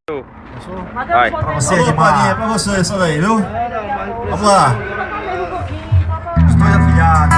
Vai. Pra você, Edmar. É pra você isso daí, viu? Vamos lá. Os dois afilhados.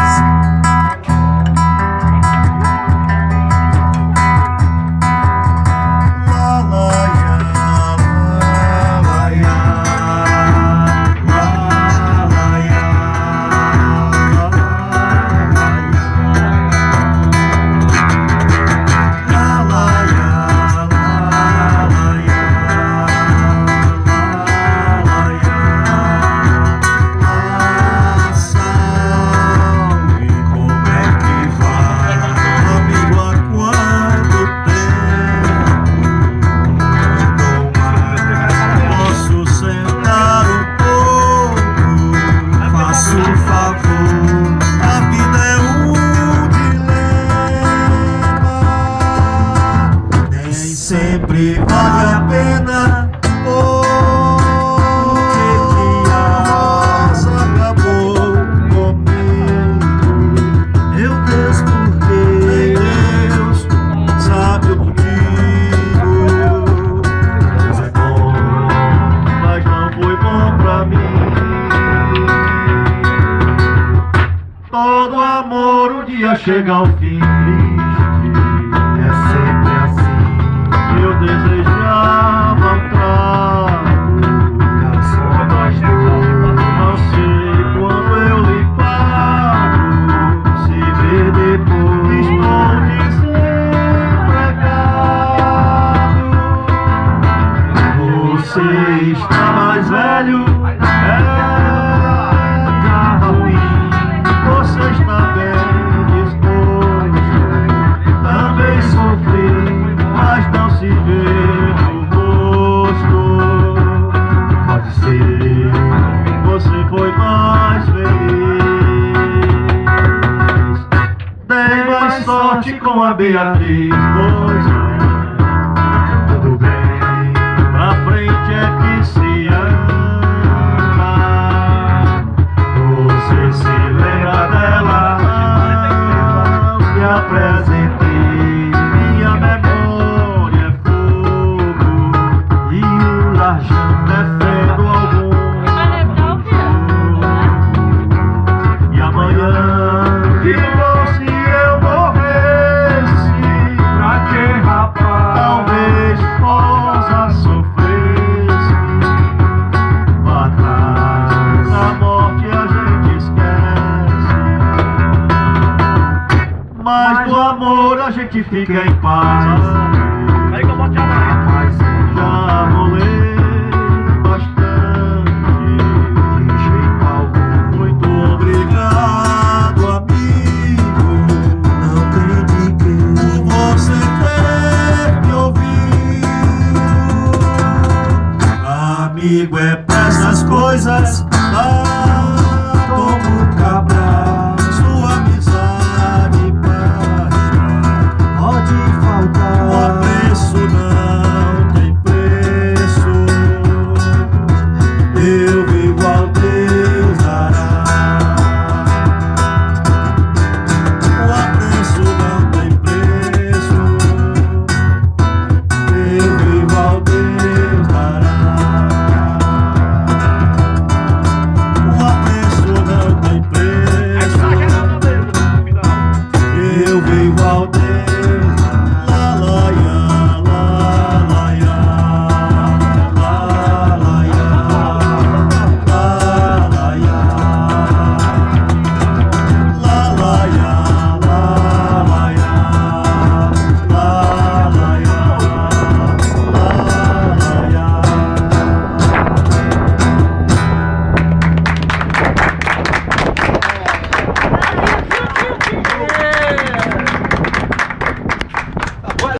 Sempre vale a pena, porque que a rosa acabou comigo. Meu Deus, porque Deus sabe o motivo. Deus é bom, mas não foi bom pra mim. Todo amor um dia chega ao fim triste, é sempre assim. Eu desejava um trago, não sei quando eu lhe pago. Se ver depois, estou desempregado. Você está mais velho, é ruim. Você está bem disposto, também sofri, mas não se vê no rosto. Pode ser, você foi mais feliz. Dei mais sorte com a Beatriz, pois é, tudo bem, pra frente é que se anda. Você se lembra dela, que apresentei minha memória. Defendo algum. E amanhã, se eu morresse, pra que rapaz? Talvez Rosa sofresse. Lá atrás, na morte a gente esquece, mas do amor a gente fica em paz. Aí que eu boto já rolei bastante, de jeito algum. Muito obrigado, amigo. Não tem de que você ter me ouvido. Amigo é pra essas coisas, como cabra.